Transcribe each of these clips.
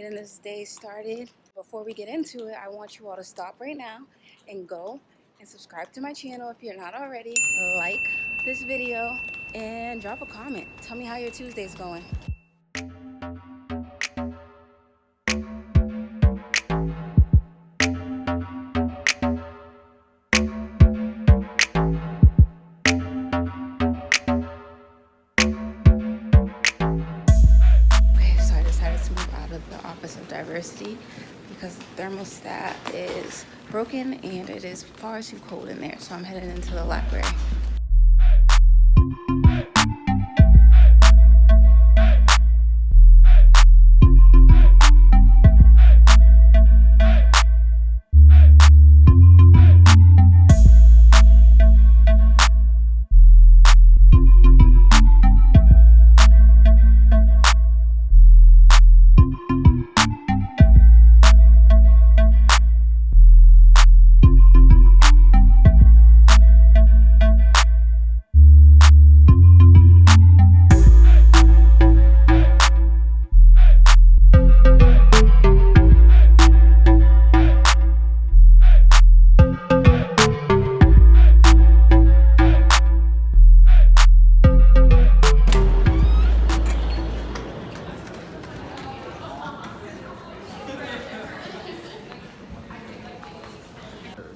getting this day started. Before we get into it, I want you all to stop right now and go and subscribe to my channel if you're not already. Like this video and drop a comment. Tell me how your Tuesday's going. The Office of Diversity because the thermostat is broken and it is far too cold in there, so I'm heading into the library.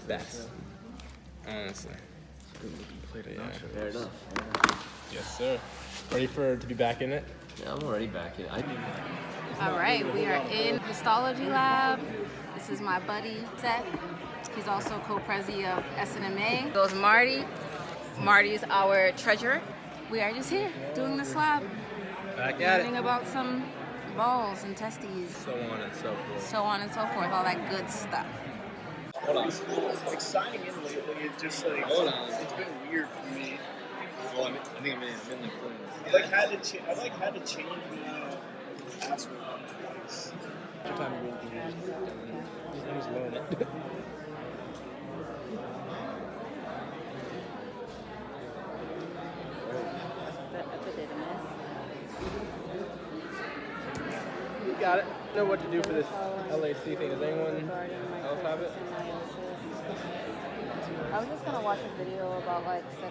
Best. Honestly. Yeah. Fair enough. Yes, sir. Ready to be back in it? Yeah, I'm already back in. All right, we are in histology lab. This is my buddy Seth. He's also co-president of SNMA. Goes Marty. Marty's our treasurer. We are just here doing this lab. Back at learning it. about some balls and testes. So on and so forth. So on and so forth, all that good stuff. Hold on. Like signing in lately, it's just like it's been weird for me. Well, I think I'm in like I had to change my password twice. time to just learn it. You got it. Know what to do for this LAC thing. Does anyone else have it? I was just gonna watch a video about like taking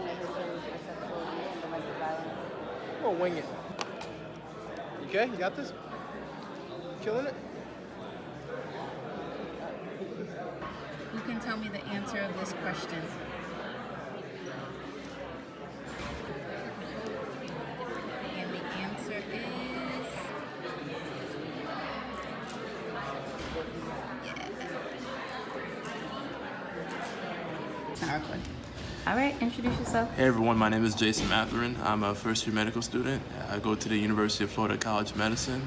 a history for sexual abuse and domestic violence. I'm gonna wing it. You okay? You got this? Killing it? You can tell me the answer of this question. And the answer is... It's not recording. All right, introduce yourself. Hey everyone, my name is Jason Matherin. I'm a first-year medical student. I go to the University of Florida College of Medicine,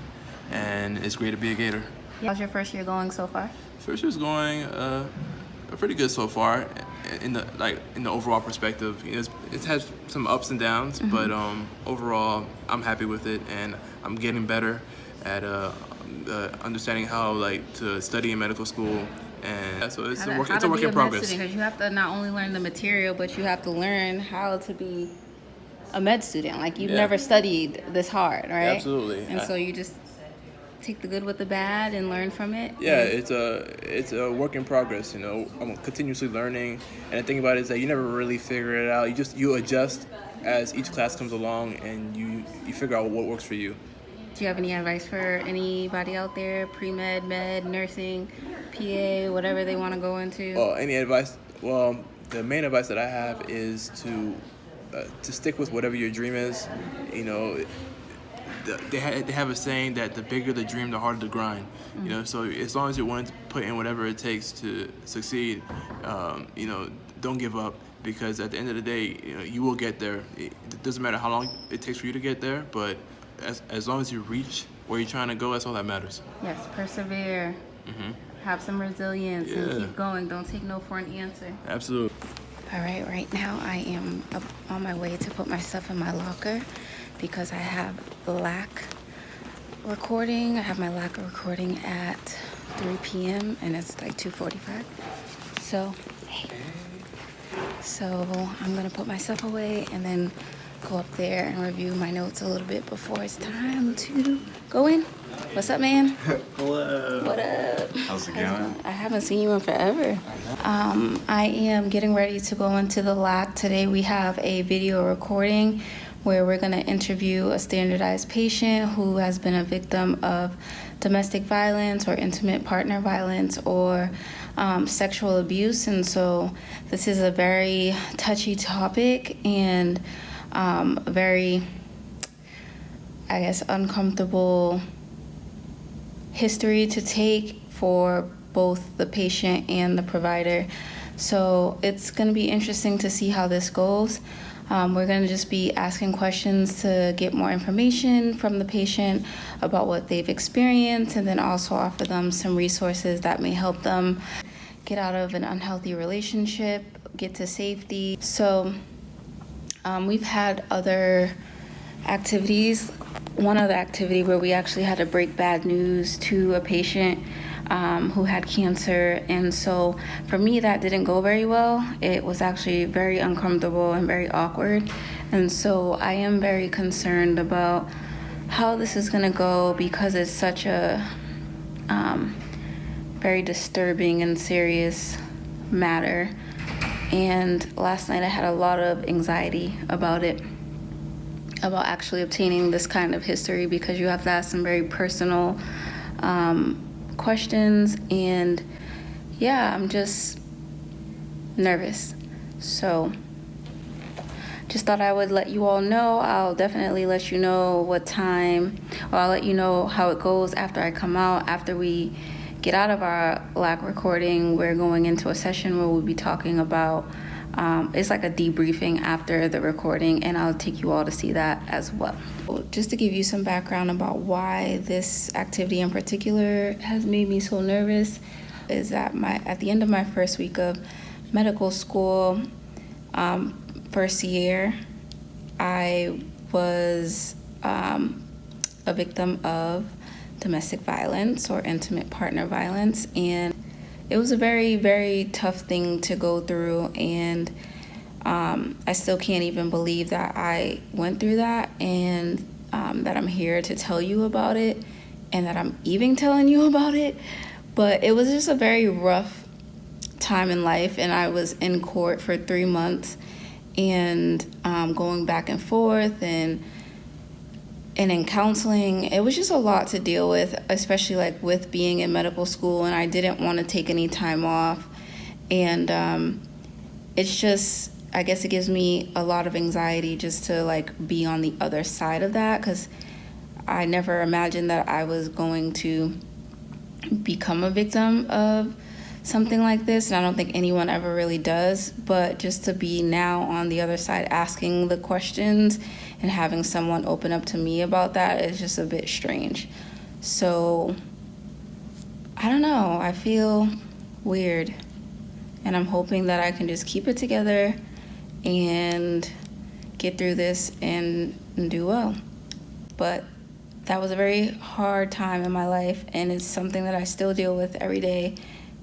and it's great to be a Gator. How's your first year going so far? First year's going pretty good so far. In the overall perspective, it has some ups and downs, but overall, I'm happy with it, and I'm getting better at understanding how to study in medical school. And so it's a work in progress. Because you have to not only learn the material, but you have to learn how to be a med student. Like you've never studied this hard, right? Absolutely. And so you just take the good with the bad and learn from it. Yeah, it's a work in progress. I'm continuously learning, and the thing about it is that you never really figure it out. You adjust as each class comes along, and you figure out what works for you. Do you have any advice for anybody out there, pre-med, med, nursing, PA, whatever they want to go into? Well, any advice? Well, the main advice that I have is to stick with whatever your dream is. They have a saying that the bigger the dream, the harder the grind. So as long as you're willing to put in whatever it takes to succeed, don't give up, because at the end of the day, you will get there. It doesn't matter how long it takes for you to get there, but as long as you reach where you're trying to go, that's all that matters. Yes, persevere. Have some resilience and keep going. Don't take no for an answer. Absolutely. All right now I am on my way to put my stuff in my locker because I have LAC recording. I have my LAC recording at 3 p.m. and it's like 2:45. So I'm gonna put my stuff away and then go up there and review my notes a little bit before it's time to go in. What's up, man? Hello. What up? How's it going? I haven't seen you in forever. I am getting ready to go into the lab. Today we have a video recording where we're going to interview a standardized patient who has been a victim of domestic violence or intimate partner violence or sexual abuse. And so this is a very touchy topic and a very, I guess, uncomfortable history to take for both the patient and the provider. So it's going to be interesting to see how this goes. We're going to just be asking questions to get more information from the patient about what they've experienced, and then also offer them some resources that may help them get out of an unhealthy relationship, get to safety. So we've had other activities. One other activity where we actually had to break bad news to a patient who had cancer. And so for me, that didn't go very well. It was actually very uncomfortable and very awkward. And so I am very concerned about how this is going to go, because it's such a very disturbing and serious matter. And last night I had a lot of anxiety about it, about actually obtaining this kind of history, because you have to ask some very personal questions. And yeah, I'm just nervous. So just thought I would let you all know. I'll definitely let you know what time, or I'll let you know how it goes after I come out. After we get out of our LAC recording, we're going into a session where we'll be talking about it's like a debriefing after the recording, and I'll take you all to see that as well. Just to give you some background about why this activity in particular has made me so nervous, is that at the end of my first week of medical school, first year, I was a victim of domestic violence or intimate partner violence, and it was a very, very tough thing to go through. And I still can't even believe that I went through that, and that I'm here to tell you about it, and that I'm even telling you about it. But it was just a very rough time in life, and I was in court for 3 months, and going back and forth, and in counseling. It was just a lot to deal with, especially like with being in medical school, and I didn't want to take any time off. And it's just, I guess it gives me a lot of anxiety just to like be on the other side of that, because I never imagined that I was going to become a victim of something like this, and I don't think anyone ever really does. But just to be now on the other side asking the questions and having someone open up to me about that is just a bit strange. So I don't know, I feel weird, and I'm hoping that I can just keep it together and get through this and do well. But that was a very hard time in my life, and it's something that I still deal with every day.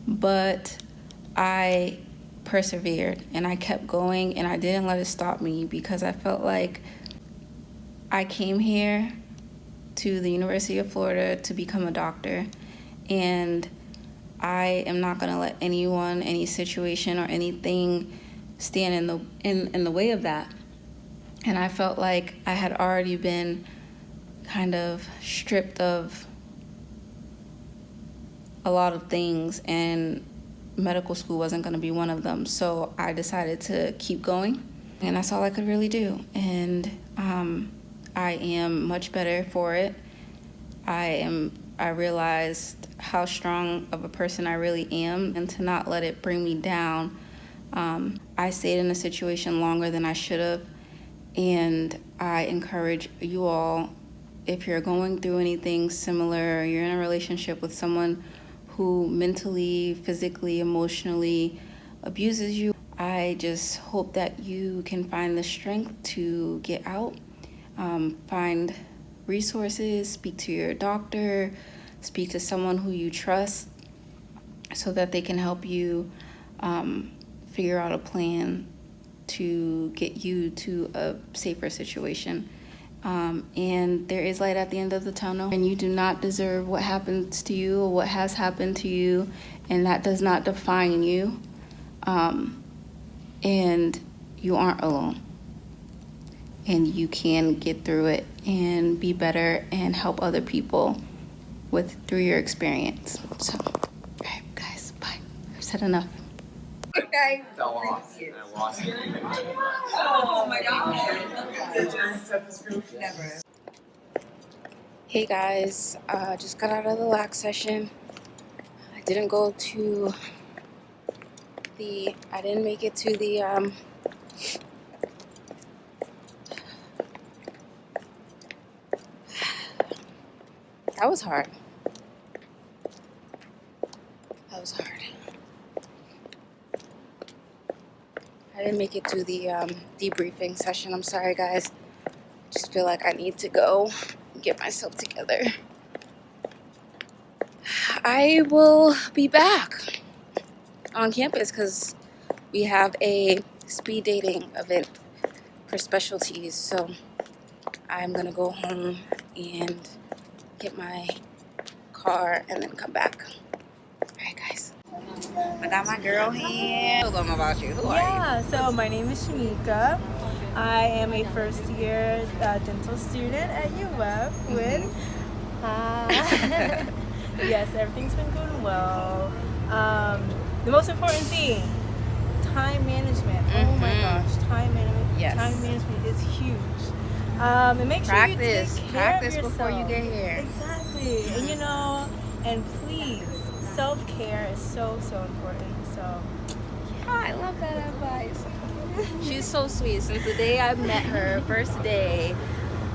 But I persevered, and I kept going, and I didn't let it stop me, because I felt like I came here to the University of Florida to become a doctor, and I am not going to let anyone, any situation, or anything stand in the way of that. And I felt like I had already been kind of stripped of a lot of things, and medical school wasn't going to be one of them. So I decided to keep going, and that's all I could really do. And I am much better for it. I realized how strong of a person I really am, and to not let it bring me down. I stayed in a situation longer than I should have, and I encourage you all, if you're going through anything similar, or you're in a relationship with someone who mentally, physically, emotionally abuses you, I just hope that you can find the strength to get out, find resources, speak to your doctor, speak to someone who you trust, so that they can help you figure out a plan to get you to a safer situation. And there is light at the end of the tunnel, and you do not deserve what happens to you or what has happened to you, and that does not define you. And you aren't alone, and you can get through it and be better and help other people through your experience. So, all right, guys, bye. I've said enough. Okay. Oh my God. Never. Hey guys, just got out of the lax session. I didn't go to I didn't make it to the, that was hard. That was hard. I didn't make it to the debriefing session. I'm sorry, guys. Just feel like I need to go get myself together. I will be back on campus because we have a speed dating event for specialties. So I'm gonna go home and get my car and then come back. All right, guys. I got my girl here. Tell them about you. Who are Yeah, so my name is Shanika. I am a first year dental student at UF with. Yes, everything's been going well. The most important thing, time management. Oh my gosh, time management. Yes. Time management is huge. And make sure you take care Practice of before you yourself. get here. Exactly. And you know, and please, self-care is so important. So Yeah, I love that advice. She's so sweet. Since the day I met her, first day,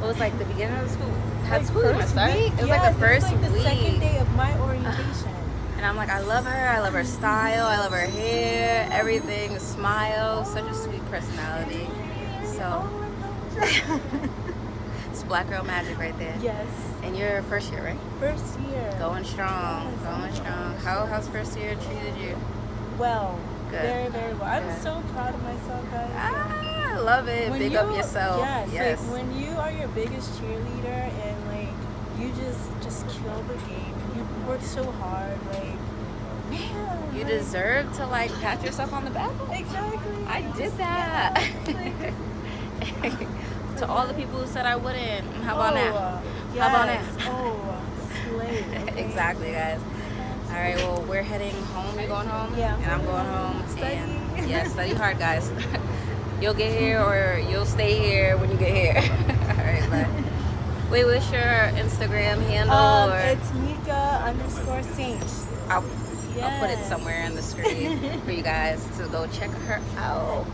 it was like the beginning of school. Had school even started? It was like the first it was like week. the second day of my orientation. And I'm like, I love her style, I love her hair, everything, smile, such a sweet personality. So, it's black girl magic right there. Yes. And you're first year, right? First year. Going strong, Yes, going strong. How's first year treated you? Well. Good. Very, very well. I'm Good. so proud of myself, guys. I love it. When Big you- up yourself. Yes. Like when you are your biggest cheerleader and like you just kill the game. You work so hard, like man. You like, deserve to like pat yourself on the back. Exactly. I did that. To all the people who said I wouldn't. How about now? Yes. How about now? Oh, slay. Okay. Exactly, guys. All right, well, we're heading home. You're going home? Yeah. And I'm going home. Study. And yeah, study hard, guys. You'll get here or you'll stay here when you get here. All right, bye. Wait, what's your Instagram handle? It's Mika_Saint. I'll put it somewhere on the screen for you guys to go check her out.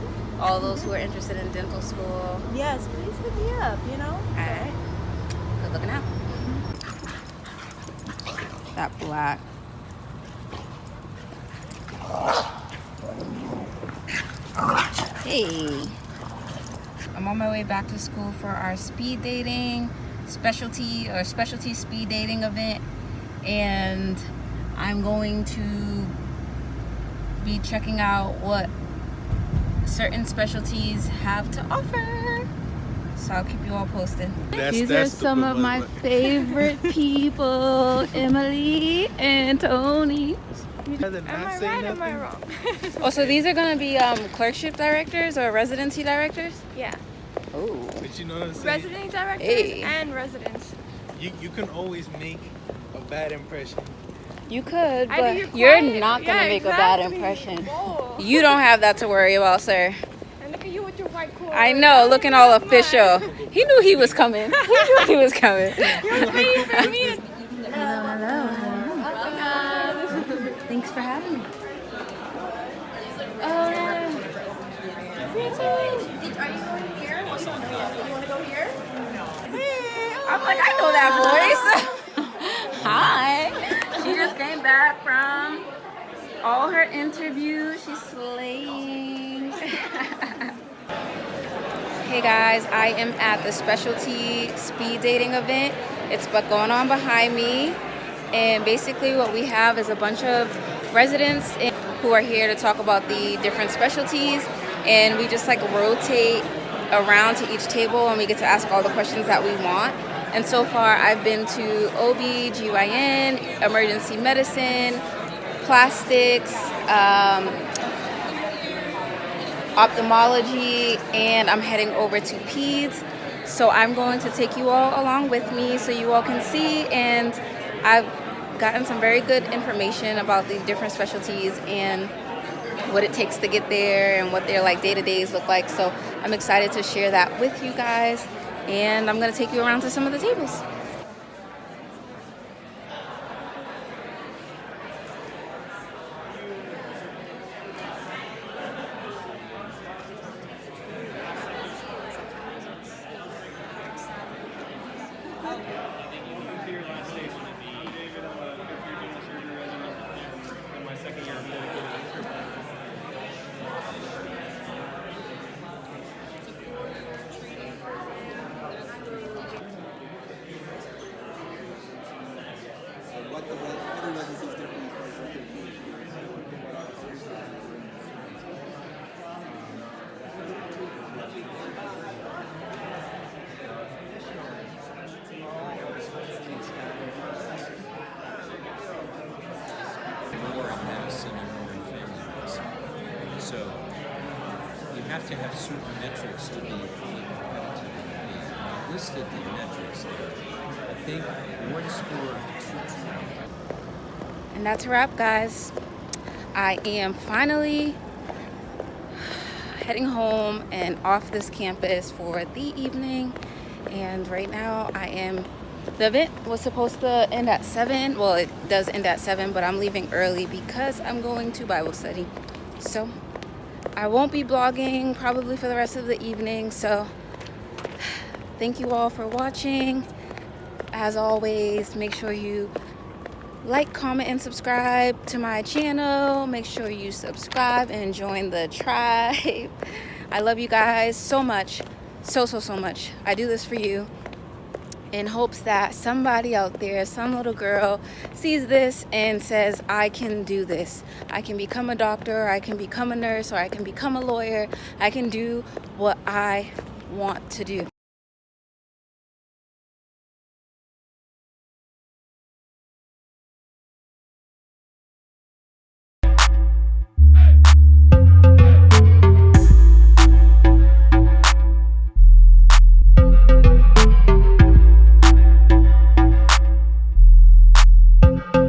All those who are interested in dental school. Yes, please hit me up, you know? All right. Good looking out. That black. Hey. I'm on my way back to school for our speed dating specialty speed dating event, and I'm going to be checking out what certain specialties have to offer. So I'll keep you all posted. These are some of my favorite people, Emily and Tony. Am I right? Am I wrong? Oh, so these are gonna be clerkship directors or residency directors? Yeah. Oh. But you know what I'm saying? Resident directors Hey. and residents. You can always make a bad impression. You could, Either but you're quiet- not gonna yeah, make a bad exactly. impression. Whoa. You don't have that to worry about, sir. And look at you with your white cord. I know, looking all official. He knew he was coming. He knew he was coming. You're waiting for me to... Hello. Thanks for having me. Oh, Are you going here? You want to go here? I'm like, I know that voice. Hi. She just came back from all her interviews. She's slaying. Hey guys, I am at the specialty speed dating event. It's going on behind me. And basically what we have is a bunch of residents who who are here to talk about the different specialties, and we just like rotate around to each table and we get to ask all the questions that we want. And so far I've been to OB, GYN, emergency medicine, plastics, ophthalmology, and I'm heading over to peds. So I'm going to take you all along with me so you all can see, and I've gotten some very good information about the different specialties and what it takes to get there and what their like day-to-days look like. So I'm excited to share that with you guys, and I'm going to take you around to some of the tables. So you have to have certain metrics to be fully competitive. I listed the metrics there. I think one score of 2. And that's a wrap, guys. I am finally heading home and off this campus for the evening. And right now the event was supposed to end at 7. Well, it does end at 7, but I'm leaving early because I'm going to Bible study. So I won't be vlogging probably for the rest of the evening. So thank you all for watching. As always, make sure you like, comment, and subscribe to my channel. Make sure you subscribe and join the tribe. I love you guys so much. So much. I do this for you in hopes that somebody out there, some little girl, sees this and says, I can do this. I can become a doctor, I can become a nurse, or I can become a lawyer. I can do what I want to do.